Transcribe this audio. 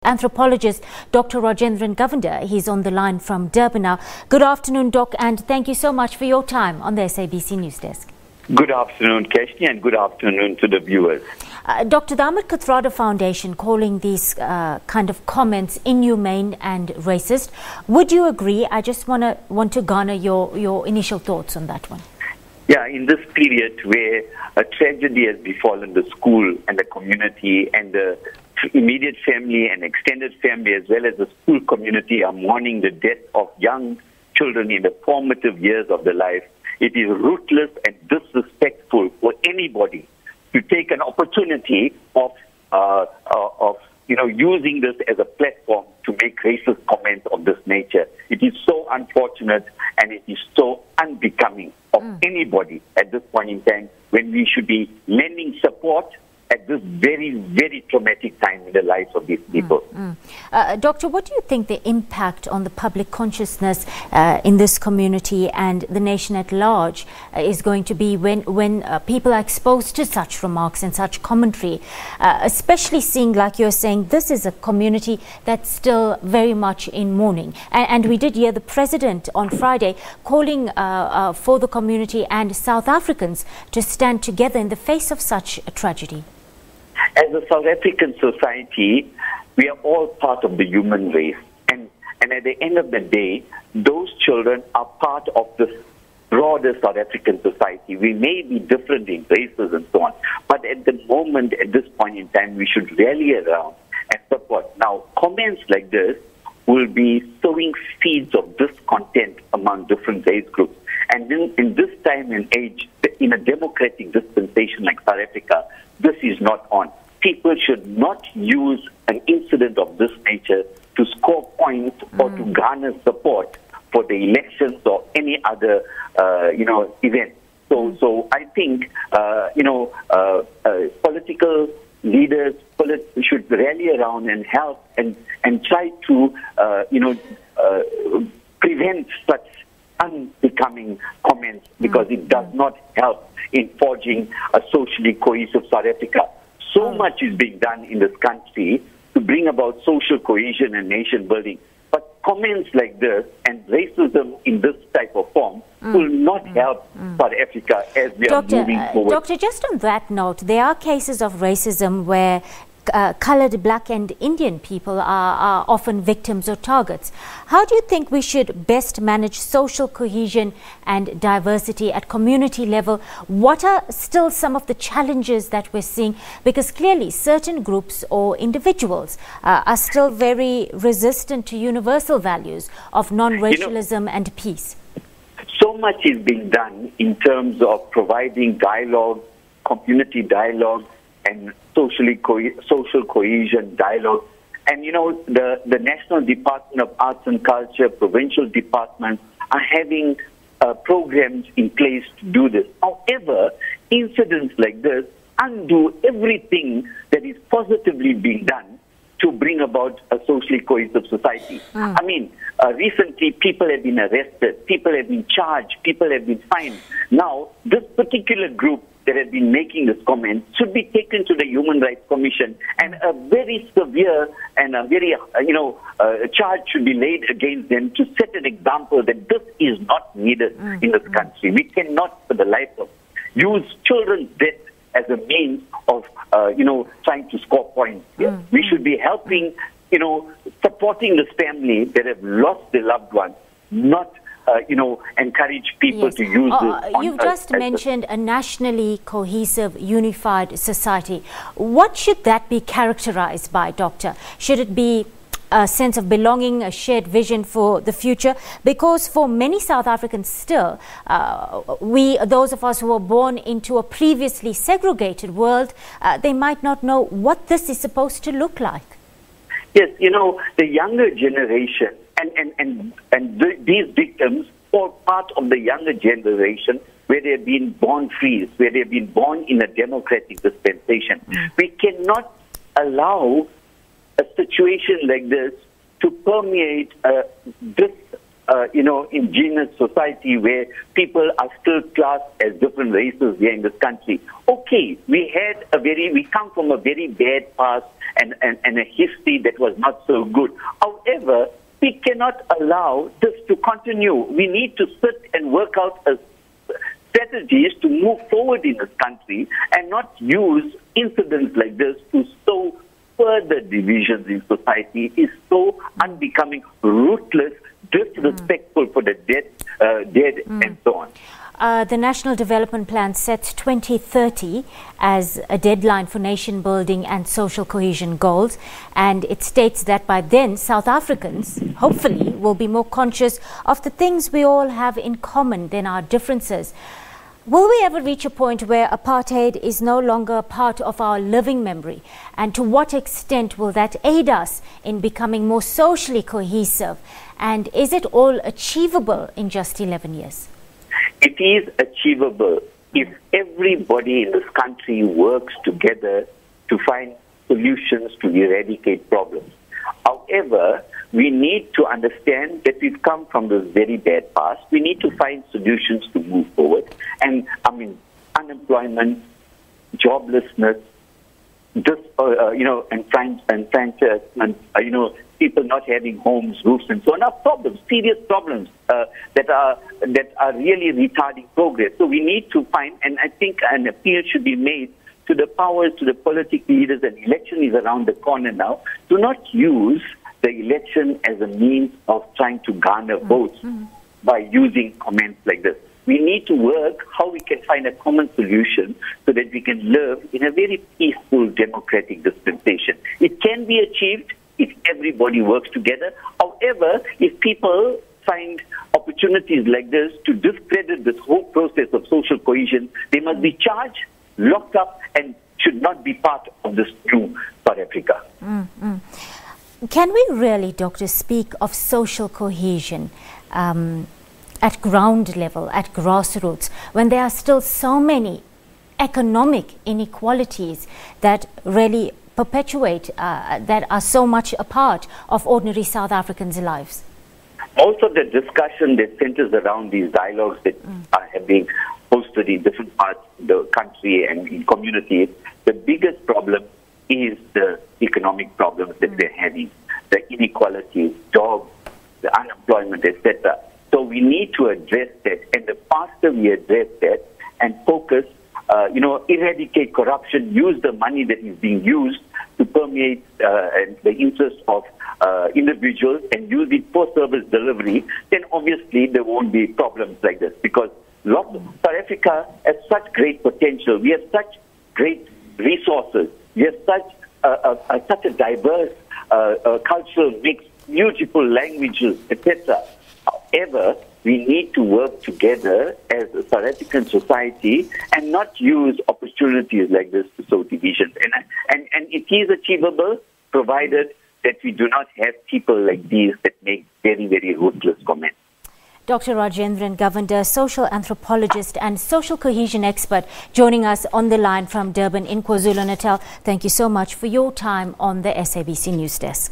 Anthropologist Dr. Raj Govender. He's on the line from Durban now. Good afternoon, Doc, and thank you so much for your time on the SABC News Desk. Good afternoon, Keshni, and good afternoon to the viewers. Dr. the Ahmed Kathrada Foundation calling these kind of comments inhumane and racist. Would you agree? I just want to garner your initial thoughts on that one. Yeah, in this period where a tragedy has befallen the school and the community and the immediate family and extended family as well as the school community are mourning the death of young children in the formative years of their life, it is ruthless and disrespectful for anybody to take an opportunity of using this as a platform to make racist comments of this nature. It is so unfortunate and it is so unbecoming of anybody at this point in time when we should be lending support at this very, very traumatic time in the lives of these people. Doctor, what do you think the impact on the public consciousness in this community and the nation at large is going to be when people are exposed to such remarks and such commentary, especially seeing, like you're saying, this is a community that's still very much in mourning. And we did hear the President on Friday calling for the community and South Africans to stand together in the face of such a tragedy. As a South African society, we are all part of the human race. And at the end of the day, those children are part of this broader South African society. We may be different in races and so on, but at the moment, at this point in time, we should rally around and support. Now, comments like this will be sowing seeds of discontent among different race groups. And in this time and age, in a democratic dispensation like South Africa, this is not on. People should not use an incident of this nature to score points or to garner support for the elections or any other, event. So I think, political leaders should rally around and help and try to, prevent such unbecoming comments because it does not help in forging a socially cohesive South Africa. So much is being done in this country to bring about social cohesion and nation building. But comments like this and racism in this type of form will not help South Africa as we are moving forward. Doctor, just on that note, there are cases of racism where coloured, black and Indian people are often victims or targets. How do you think we should best manage social cohesion and diversity at community level? What are still some of the challenges that we're seeing? Because clearly certain groups or individuals are still very resistant to universal values of non-racialism and peace. So much is being done in terms of providing dialogue, community dialogue, and social cohesion dialogue. And, the National Department of Arts and Culture, provincial departments are having programs in place to do this. However, incidents like this undo everything that is positively being done to bring about a socially cohesive society. I mean, recently people have been arrested, people have been charged, people have been fined. Now, this particular group that have been making this comment should be taken to the Human Rights Commission, and a very severe and a very, charge should be laid against them to set an example that this is not needed in this country. We cannot, for the life of, use children's death as a means of, trying to score points. We should be helping, supporting this family that have lost their loved ones, not encourage people to use this. You've just mentioned a nationally cohesive, unified society. What should that be characterized by, Doctor? Should it be a sense of belonging, a shared vision for the future? Because for many South Africans still, those of us who were born into a previously segregated world, they might not know what this is supposed to look like. Yes, the younger generation and these victims are part of the younger generation where they have been born free, where they have been born in a democratic dispensation. We cannot allow a situation like this to permeate this indigenous society where people are still classed as different races here in this country. Okay, we come from a very bad past and a history that was not so good. However, we cannot allow this to continue. We need to sit and work out strategies to move forward in this country and not use incidents like this to sow further divisions in society. Is so unbecoming, ruthless, disrespectful for the dead and so on. The National Development Plan sets 2030 as a deadline for nation building and social cohesion goals, and it states that by then South Africans, hopefully, will be more conscious of the things we all have in common than our differences. Will we ever reach a point where apartheid is no longer a part of our living memory? And to what extent will that aid us in becoming more socially cohesive? And is it all achievable in just 11 years? It is achievable if everybody in this country works together to find solutions to eradicate problems. However, we need to understand that we've come from this very bad past. We need to find solutions to move forward. And unemployment, joblessness, enfranchisement, people not having homes, roofs, and so on are problems, serious problems that are really retarding progress. So we need to find, and I think an appeal should be made to the powers, to the political leaders, and election is around the corner now, do not use the election as a means of trying to garner votes by using comments like this. We need to work how we can find a common solution so that we can live in a very peaceful, democratic dispensation. It can be achieved if everybody works together. However, if people find opportunities like this to discredit this whole process of social cohesion, they must be charged, locked up, and should not be part of this new South Africa. Can we really, Doctor, speak of social cohesion at ground level, at grassroots, when there are still so many economic inequalities that really perpetuate, that are so much a part of ordinary South Africans' lives? Most of the discussion that centers around these dialogues that are being hosted in different parts of the country and in communities, the biggest problem is the economic problems that we're having, the inequalities, jobs, the unemployment, etc. So we need to address that, and the faster we address that and focus, eradicate corruption, use the money that is being used to permeate the interests of individuals and use it for service delivery, then obviously there won't be problems like this, because South Africa has such great potential. We have such great resources. We have such a diverse cultural mix, beautiful languages, etc. However, we need to work together as a South African society and not use opportunities like this to sow division. And it is achievable, provided that we do not have people like these that make very, very ruthless comments. Dr. Raj Govender, social anthropologist and social cohesion expert, joining us on the line from Durban in KwaZulu-Natal. Thank you so much for your time on the SABC News Desk.